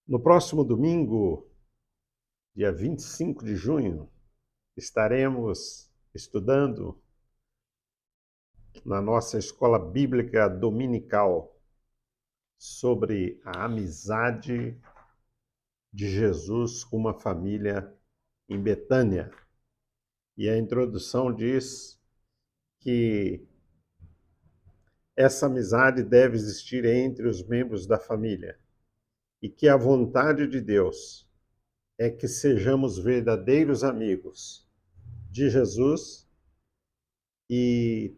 No próximo domingo, dia 25 de junho, estaremos estudando na nossa escola bíblica dominical sobre a amizade de Jesus com uma família em Betânia. E a introdução diz que essa amizade deve existir entre os membros da família e que a vontade de Deus é que sejamos verdadeiros amigos de Jesus e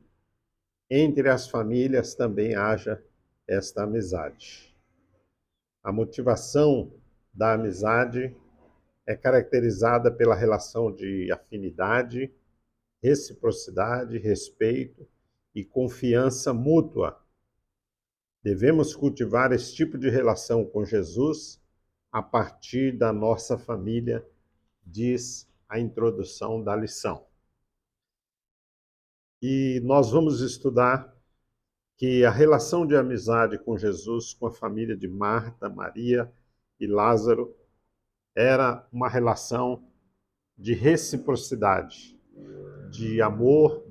entre as famílias também haja esta amizade. A motivação da amizade é caracterizada pela relação de afinidade, reciprocidade, respeito e confiança mútua. Devemos cultivar esse tipo de relação com Jesus a partir da nossa família, diz a introdução da lição. E nós vamos estudar que a relação de amizade com Jesus, com a família de Marta, Maria e Lázaro, era uma relação de reciprocidade, de amor,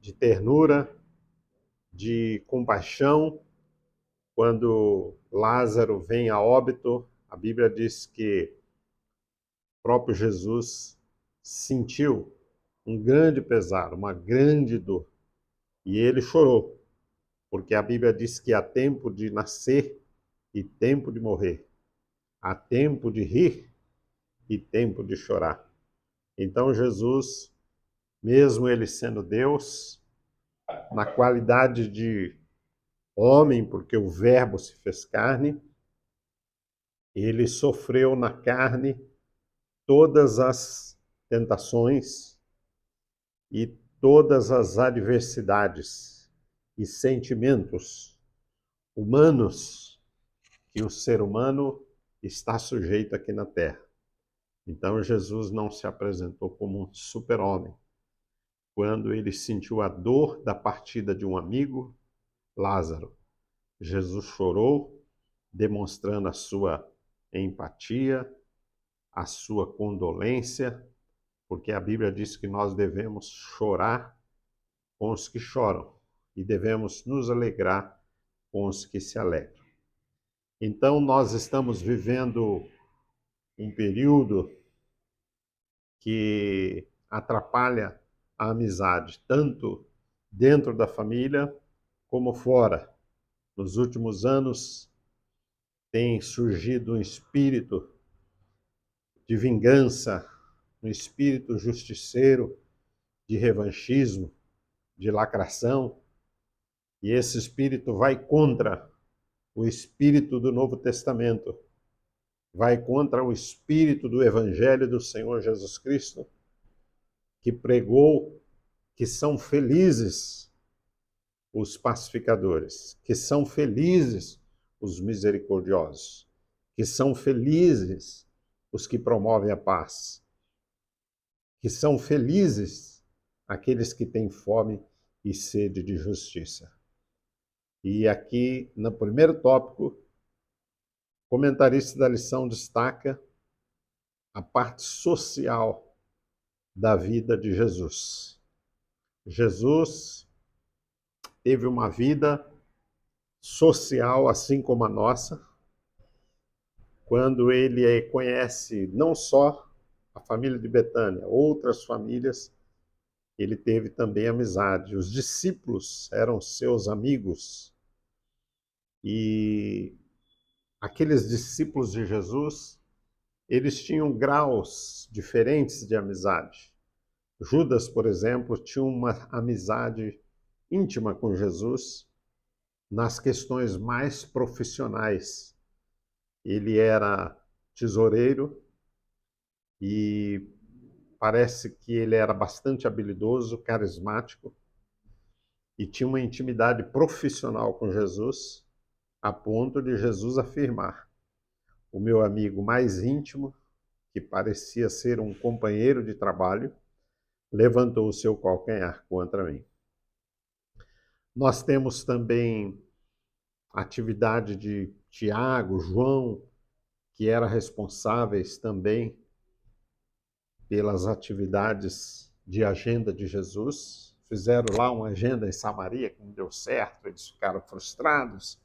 de ternura, de compaixão. Quando Lázaro vem a óbito, a Bíblia diz que o próprio Jesus sentiu um grande pesar, uma grande dor, e ele chorou, porque a Bíblia diz que há tempo de nascer e tempo de morrer, há tempo de rir e tempo de chorar. Então Jesus, mesmo ele sendo Deus, na qualidade de homem, porque o Verbo se fez carne, ele sofreu na carne todas as tentações e todas as adversidades e sentimentos humanos que o ser humano está sujeito aqui na Terra. Então Jesus não se apresentou como um super-homem. Quando ele sentiu a dor da partida de um amigo, Lázaro, Jesus chorou, demonstrando a sua empatia, a sua condolência, porque a Bíblia diz que nós devemos chorar com os que choram e devemos nos alegrar com os que se alegram. Então, nós estamos vivendo um período que atrapalha a amizade, tanto dentro da família como fora. Nos últimos anos, tem surgido um espírito de vingança, um espírito justiceiro, de revanchismo, de lacração, e esse espírito vai contra o espírito do Novo Testamento, vai contra o espírito do Evangelho do Senhor Jesus Cristo, que pregou que são felizes os pacificadores, que são felizes os misericordiosos, que são felizes os que promovem a paz, que são felizes aqueles que têm fome e sede de justiça. E aqui, no primeiro tópico, o comentarista da lição destaca a parte social da vida de Jesus. Jesus teve uma vida social assim como a nossa, quando ele conhece não só a família de Betânia, outras famílias, ele teve também amizade. Os discípulos eram seus amigos e aqueles discípulos de Jesus, eles tinham graus diferentes de amizade. Judas, por exemplo, tinha uma amizade íntima com Jesus nas questões mais profissionais. Ele era tesoureiro e parece que ele era bastante habilidoso, carismático e tinha uma intimidade profissional com Jesus, a ponto de Jesus afirmar: o meu amigo mais íntimo, que parecia ser um companheiro de trabalho, levantou o seu calcanhar contra mim. Nós temos também a atividade de Tiago, João, que eram responsáveis também pelas atividades de agenda de Jesus. Fizeram lá uma agenda em Samaria que não deu certo, eles ficaram frustrados,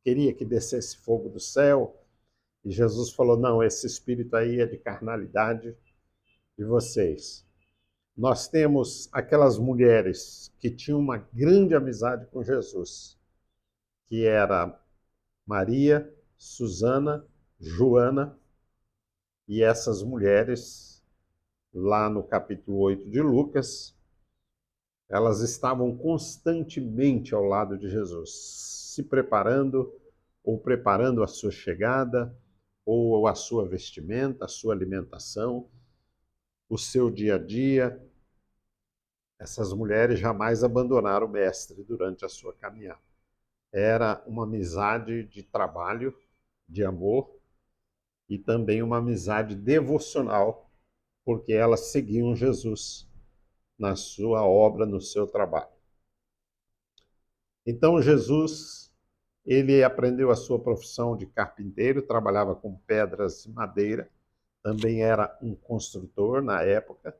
queria que descesse fogo do céu, e Jesus falou, não, esse espírito aí é de carnalidade de vocês. Nós temos aquelas mulheres que tinham uma grande amizade com Jesus, que era Maria, Susana, Joana, e essas mulheres, lá no capítulo 8 de Lucas, elas estavam constantemente ao lado de Jesus, se preparando, ou preparando a sua chegada, ou a sua vestimenta, a sua alimentação, o seu dia a dia. Essas mulheres jamais abandonaram o mestre durante a sua caminhada. Era uma amizade de trabalho, de amor, e também uma amizade devocional, porque elas seguiam Jesus na sua obra, no seu trabalho. Então Jesus, ele aprendeu a sua profissão de carpinteiro, trabalhava com pedras e madeira, também era um construtor na época,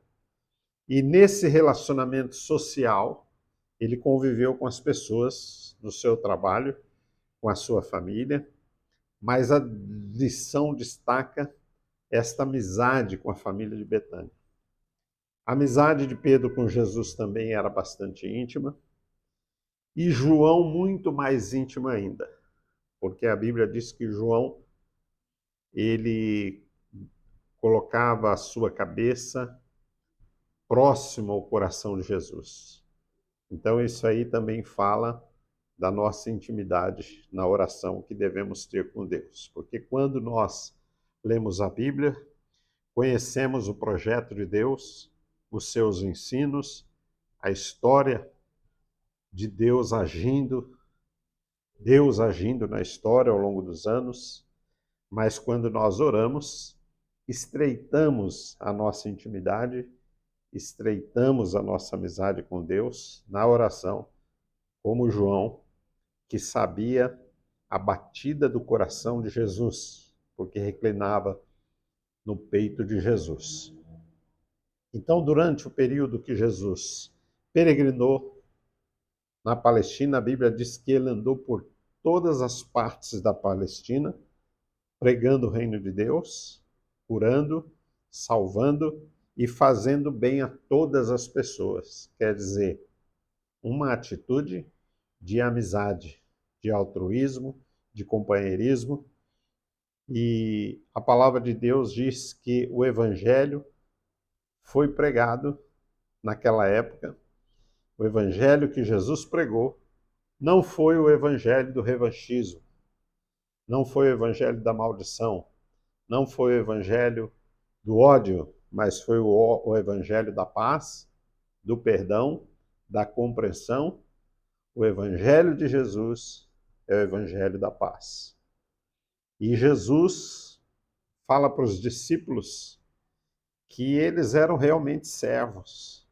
e nesse relacionamento social, ele conviveu com as pessoas no seu trabalho, com a sua família, mas a lição destaca esta amizade com a família de Betânia. A amizade de Pedro com Jesus também era bastante íntima, e João muito mais íntima ainda, porque a Bíblia diz que João, ele colocava a sua cabeça próximo ao coração de Jesus. Então isso aí também fala da nossa intimidade na oração que devemos ter com Deus, porque quando nós lemos a Bíblia, conhecemos o projeto de Deus, os seus ensinos, a história de Deus agindo na história ao longo dos anos, mas quando nós oramos, estreitamos a nossa intimidade, estreitamos a nossa amizade com Deus na oração, como João, que sabia a batida do coração de Jesus, porque reclinava no peito de Jesus. Então, durante o período que Jesus peregrinou na Palestina, a Bíblia diz que ele andou por todas as partes da Palestina, pregando o reino de Deus, curando, salvando e fazendo bem a todas as pessoas. Quer dizer, uma atitude de amizade, de altruísmo, de companheirismo. E a palavra de Deus diz que o evangelho foi pregado naquela época. O evangelho que Jesus pregou não foi o evangelho do revanchismo, não foi o evangelho da maldição, não foi o evangelho do ódio, mas foi o evangelho da paz, do perdão, da compreensão. O evangelho de Jesus é o evangelho da paz. E Jesus fala para os discípulos que eles eram realmente servos,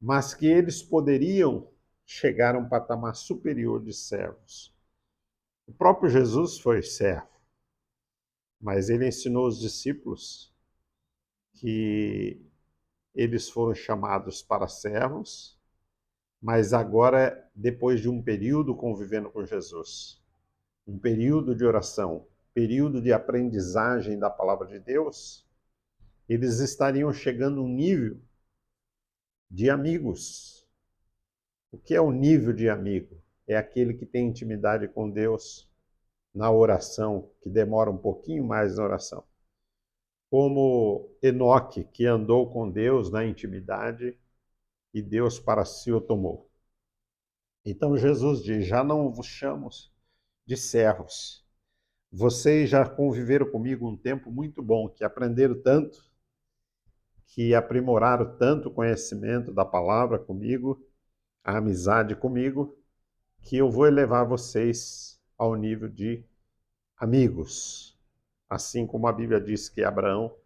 mas que eles poderiam chegar a um patamar superior de servos. O próprio Jesus foi servo, mas ele ensinou os discípulos que eles foram chamados para servos, mas agora, depois de um período convivendo com Jesus, um período de oração, período de aprendizagem da palavra de Deus, eles estariam chegando a um nível de amigos. O que é o nível de amigo? É aquele que tem intimidade com Deus na oração, que demora um pouquinho mais na oração. Como Enoque, que andou com Deus na intimidade e Deus para si o tomou. Então Jesus diz, já não vos chamo de servos. Vocês já conviveram comigo um tempo muito bom, que aprenderam tanto, que aprimoraram tanto o conhecimento da palavra comigo, a amizade comigo, que eu vou elevar vocês ao nível de amigos. Assim como a Bíblia diz que Abraão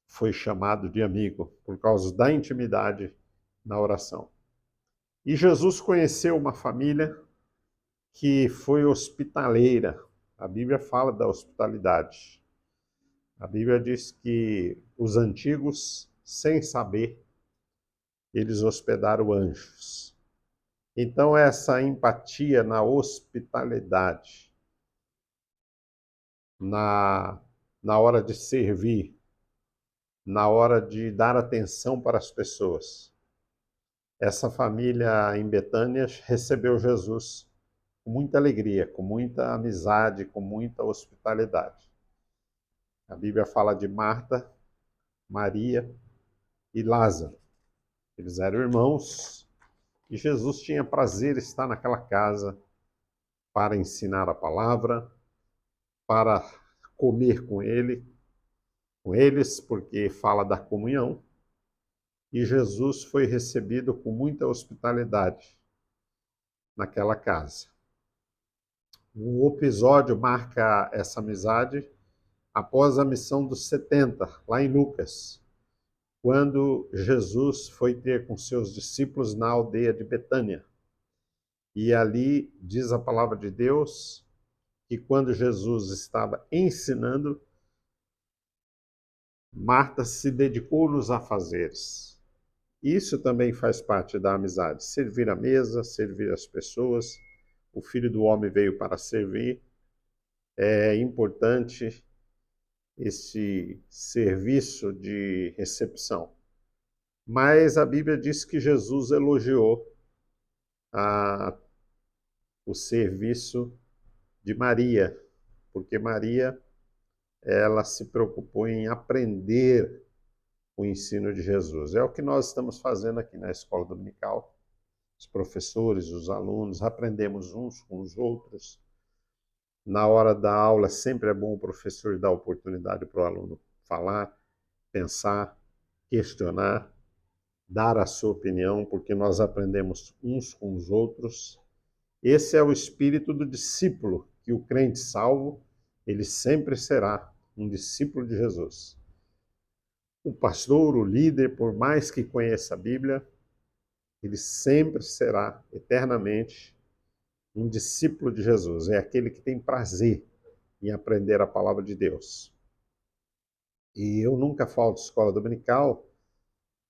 foi chamado de amigo, por causa da intimidade na oração. E Jesus conheceu uma família que foi hospitaleira. A Bíblia fala da hospitalidade. A Bíblia diz que os antigos, sem saber, eles hospedaram anjos. Então, essa empatia na hospitalidade, na, na hora de servir, na hora de dar atenção para as pessoas. Essa família em Betânia recebeu Jesus com muita alegria, com muita amizade, com muita hospitalidade. A Bíblia fala de Marta, Maria e Lázaro. Eles eram irmãos e Jesus tinha prazer em estar naquela casa para ensinar a palavra, para comer com eles, porque fala da comunhão. E Jesus foi recebido com muita hospitalidade naquela casa. O episódio marca essa amizade após a missão dos 70, lá em Lucas, quando Jesus foi ter com seus discípulos na aldeia de Betânia. E ali diz a palavra de Deus que quando Jesus estava ensinando, Marta se dedicou nos afazeres. Isso também faz parte da amizade. Servir a mesa, servir as pessoas. O Filho do Homem veio para servir. É importante esse serviço de recepção. Mas a Bíblia diz que Jesus elogiou o serviço de Maria, porque Maria, ela se preocupou em aprender o ensino de Jesus. É o que nós estamos fazendo aqui na Escola Dominical. Os professores, os alunos, aprendemos uns com os outros. Na hora da aula, sempre é bom o professor dar oportunidade para o aluno falar, pensar, questionar, dar a sua opinião, porque nós aprendemos uns com os outros. Esse é o espírito do discípulo, que o crente salvo, ele sempre será um discípulo de Jesus. O pastor, o líder, por mais que conheça a Bíblia, ele sempre será, eternamente, um discípulo de Jesus. É aquele que tem prazer em aprender a palavra de Deus. E eu nunca falto escola dominical,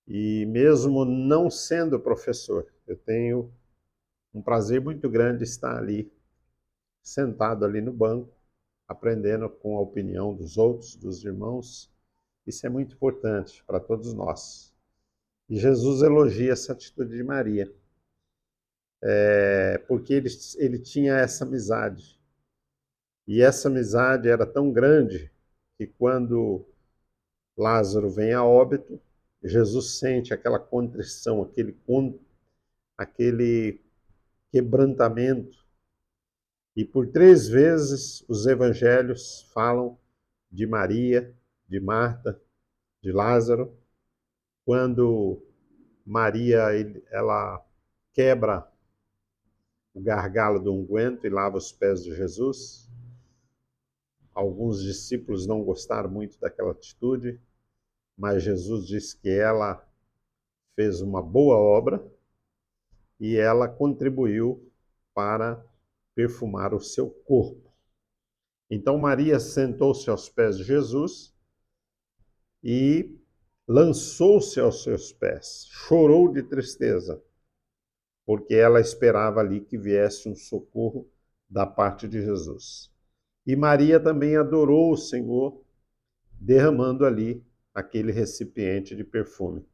e mesmo não sendo professor, eu tenho um prazer muito grande estar ali, sentado ali no banco, aprendendo com a opinião dos outros, dos irmãos. Isso é muito importante para todos nós. E Jesus elogia essa atitude de Maria, porque ele tinha essa amizade. E essa amizade era tão grande que quando Lázaro vem a óbito, Jesus sente aquela contrição, aquele quebrantamento. E por 3 vezes os evangelhos falam de Maria, de Marta, de Lázaro. Quando Maria ela quebra o gargalo do unguento e lava os pés de Jesus. Alguns discípulos não gostaram muito daquela atitude, mas Jesus disse que ela fez uma boa obra e ela contribuiu para perfumar o seu corpo. Então Maria sentou-se aos pés de Jesus e lançou-se aos seus pés, chorou de tristeza, porque ela esperava ali que viesse um socorro da parte de Jesus. E Maria também adorou o Senhor, derramando ali aquele recipiente de perfume.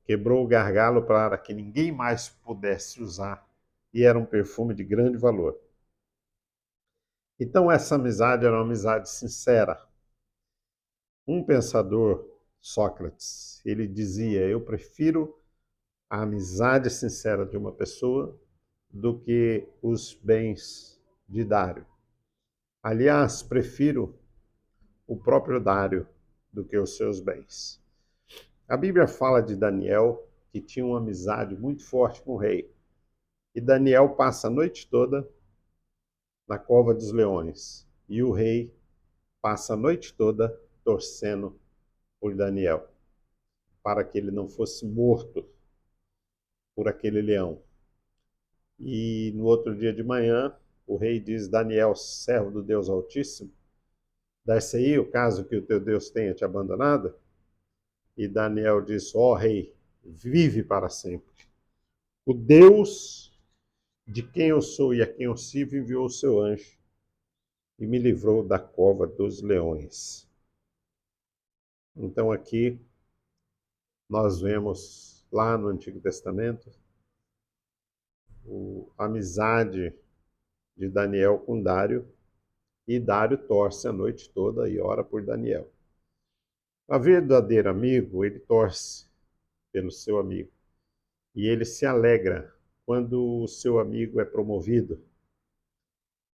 Quebrou o gargalo para que ninguém mais pudesse usar, e era um perfume de grande valor. Então essa amizade era uma amizade sincera. Um pensador, Sócrates, ele dizia: eu prefiro a amizade sincera de uma pessoa do que os bens de Dário. Aliás, prefiro o próprio Dário do que os seus bens. A Bíblia fala de Daniel, que tinha uma amizade muito forte com o rei. E Daniel passa a noite toda na cova dos leões. E o rei passa a noite toda torcendo por Daniel, para que ele não fosse morto por aquele leão. E no outro dia de manhã, o rei diz: Daniel, servo do Deus Altíssimo, Dar-se-ei o caso que o teu Deus tenha te abandonado? E Daniel disse: ó rei, vive para sempre. O Deus de quem eu sou e a quem eu sirvo enviou o seu anjo e me livrou da cova dos leões. Então aqui nós vemos lá no Antigo Testamento a amizade de Daniel com Dário, e Dário torce a noite toda e ora por Daniel. A verdadeiro amigo, ele torce pelo seu amigo e ele se alegra quando o seu amigo é promovido.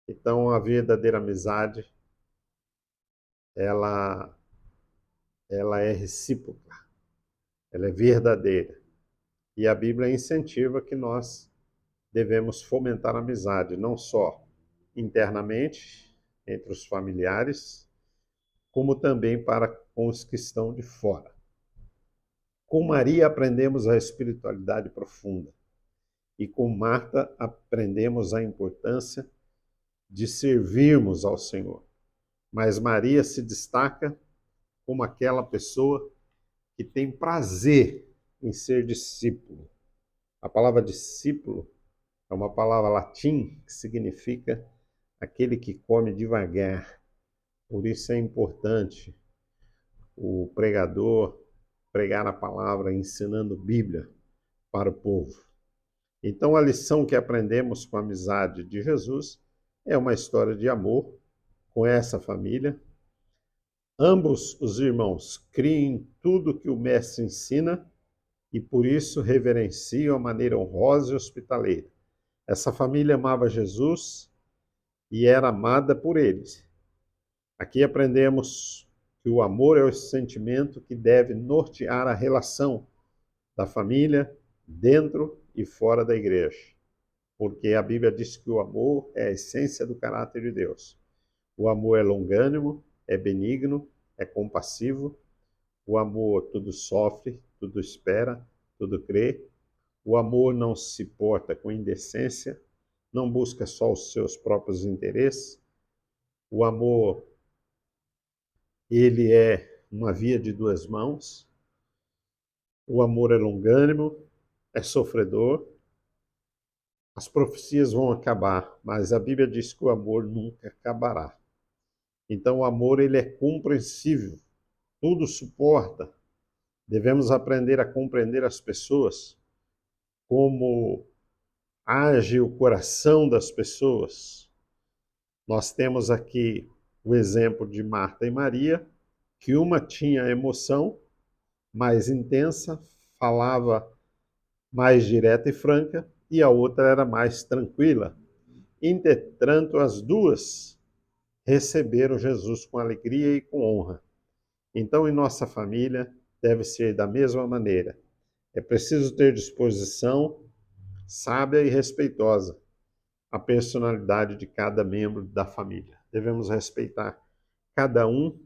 Então a verdadeira amizade, ela é recíproca, ela é verdadeira. E a Bíblia incentiva que nós devemos fomentar a amizade, não só internamente, entre os familiares, como também para com os que estão de fora. Com Maria aprendemos a espiritualidade profunda e com Marta aprendemos a importância de servirmos ao Senhor. Mas Maria se destaca como aquela pessoa que tem prazer em ser discípulo. A palavra discípulo é uma palavra latim que significa aquele que come devagar. Por isso é importante o pregador pregar a palavra ensinando Bíblia para o povo. Então a lição que aprendemos com a amizade de Jesus é uma história de amor com essa família. Ambos os irmãos creem em tudo que o mestre ensina e por isso reverenciam a maneira honrosa e hospitaleira. Essa família amava Jesus e era amada por eles. Aqui aprendemos que o amor é o sentimento que deve nortear a relação da família dentro e fora da igreja, porque a Bíblia diz que o amor é a essência do caráter de Deus. O amor é longânimo, é benigno, é compassivo. O amor tudo sofre, tudo espera, tudo crê. O amor não se porta com indecência, não busca só os seus próprios interesses. O amor, ele é uma via de duas mãos. O amor é longânimo, é sofredor. As profecias vão acabar, mas a Bíblia diz que o amor nunca acabará. Então o amor, ele é compreensível, tudo suporta. Devemos aprender a compreender as pessoas, como age o coração das pessoas. Nós temos aqui o exemplo de Marta e Maria, que uma tinha emoção mais intensa, falava mais direta e franca, e a outra era mais tranquila. Entretanto, as duas receberam Jesus com alegria e com honra. Então, em nossa família, deve ser da mesma maneira. É preciso ter disposição sábia e respeitosa a personalidade de cada membro da família. Devemos respeitar cada um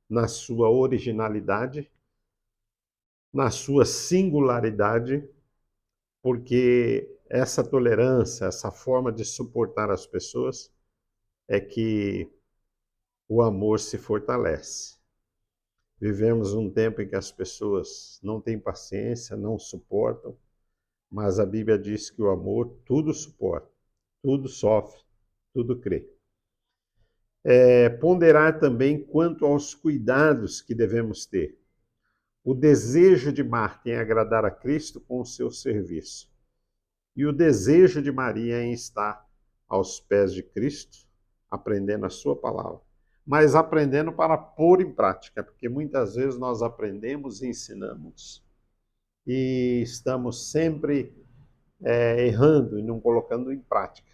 na sua originalidade, na sua singularidade, porque essa tolerância, essa forma de suportar as pessoas é que o amor se fortalece. Vivemos um tempo em que as pessoas não têm paciência, não suportam, mas a Bíblia diz que o amor tudo suporta, tudo sofre, tudo crê. Ponderar também quanto aos cuidados que devemos ter. O desejo de Marta em agradar a Cristo com o seu serviço e o desejo de Maria em estar aos pés de Cristo, aprendendo a sua palavra, mas aprendendo para pôr em prática, porque muitas vezes nós aprendemos e ensinamos e estamos sempre errando e não colocando em prática.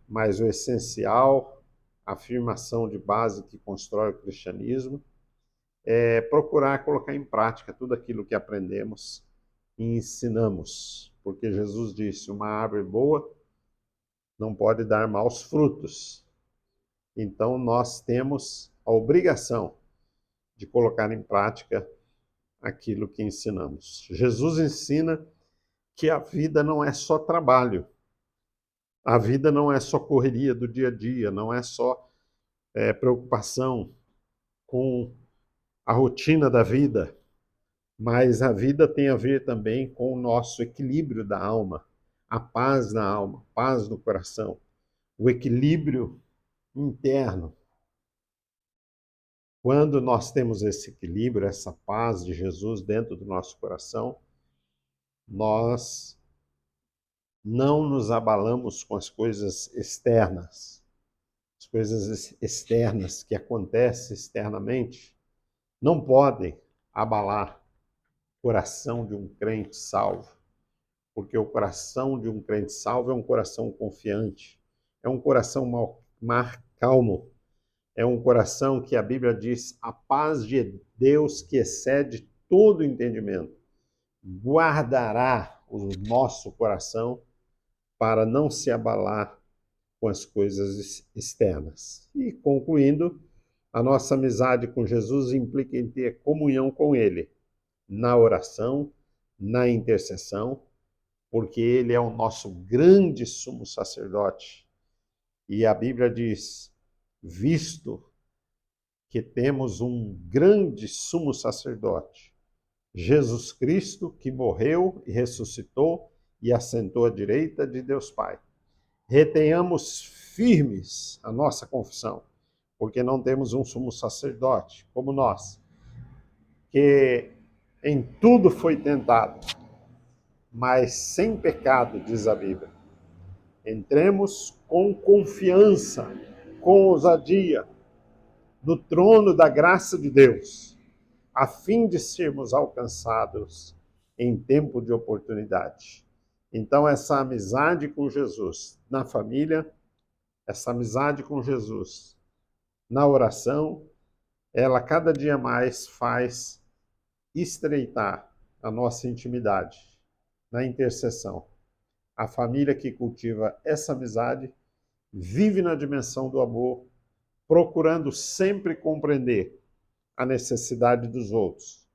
Mas o essencial, a afirmação de base que constrói o cristianismo, é procurar colocar em prática tudo aquilo que aprendemos e ensinamos. Porque Jesus disse, uma árvore boa não pode dar maus frutos. Então nós temos a obrigação de colocar em prática aquilo que ensinamos. Jesus ensina que a vida não é só trabalho. A vida não é só correria do dia a dia, não é só preocupação com a rotina da vida, mas a vida tem a ver também com o nosso equilíbrio da alma, a paz na alma, paz no coração, o equilíbrio interno. Quando nós temos esse equilíbrio, essa paz de Jesus dentro do nosso coração, nós não nos abalamos com as coisas externas. As coisas externas que acontecem externamente não podem abalar o coração de um crente salvo, porque o coração de um crente salvo é um coração confiante, é um coração calmo, é um coração que a Bíblia diz, a paz de Deus que excede todo entendimento, guardará o nosso coração para não se abalar com as coisas externas. E concluindo, a nossa amizade com Jesus implica em ter comunhão com Ele, na oração, na intercessão, porque Ele é o nosso grande sumo sacerdote. E a Bíblia diz, visto que temos um grande sumo sacerdote, Jesus Cristo, que morreu e ressuscitou e assentou à direita de Deus Pai. Retenhamos firmes a nossa confissão, porque não temos um sumo sacerdote como nós, que em tudo foi tentado, mas sem pecado, diz a Bíblia. Entremos com confiança, com ousadia, no trono da graça de Deus, a fim de sermos alcançados em tempo de oportunidade. Então, essa amizade com Jesus na família, essa amizade com Jesus na oração, ela cada dia mais faz estreitar a nossa intimidade na intercessão. A família que cultiva essa amizade vive na dimensão do amor, procurando sempre compreender a necessidade dos outros,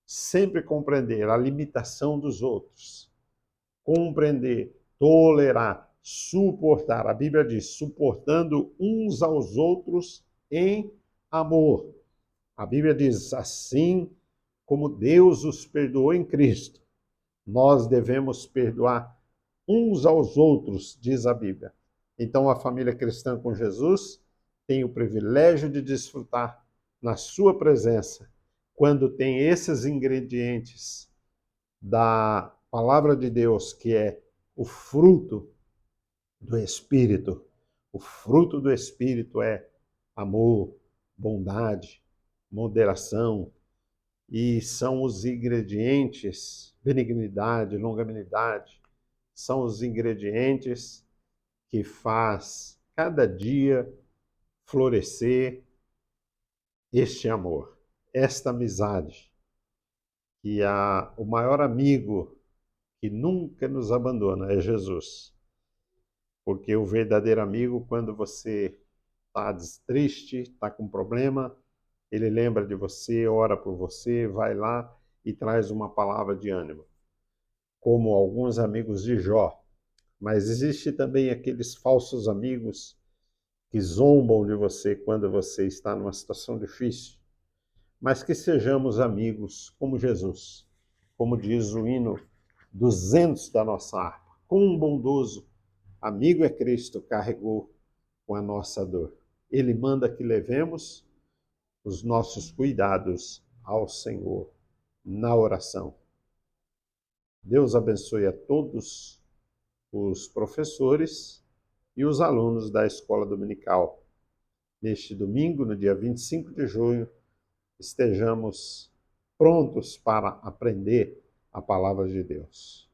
sempre compreender a limitação dos outros, compreender, tolerar, suportar. A Bíblia diz, suportando uns aos outros em amor. A Bíblia diz, assim como Deus os perdoou em Cristo, nós devemos perdoar uns aos outros, diz a Bíblia. Então, a família cristã com Jesus tem o privilégio de desfrutar na sua presença, quando tem esses ingredientes da palavra de Deus, que é o fruto do Espírito. O fruto do Espírito é amor, bondade, moderação, e são os ingredientes, benignidade, longanimidade, são os ingredientes que faz cada dia florescer este amor, esta amizade, que o maior amigo que nunca nos abandona é Jesus. Porque o verdadeiro amigo, quando você está triste, está com problema, ele lembra de você, ora por você, vai lá e traz uma palavra de ânimo. Como alguns amigos de Jó. Mas existe também aqueles falsos amigos que zombam de você quando você está numa situação difícil. Mas que sejamos amigos como Jesus. Como diz o hino 200 da nossa harpa. Quão bondoso amigo é Cristo, carregou com a nossa dor. Ele manda que levemos os nossos cuidados ao Senhor na oração. Deus abençoe a todos os professores e os alunos da Escola Dominical. Neste domingo, no dia 25 de junho, estejamos prontos para aprender a palavra de Deus.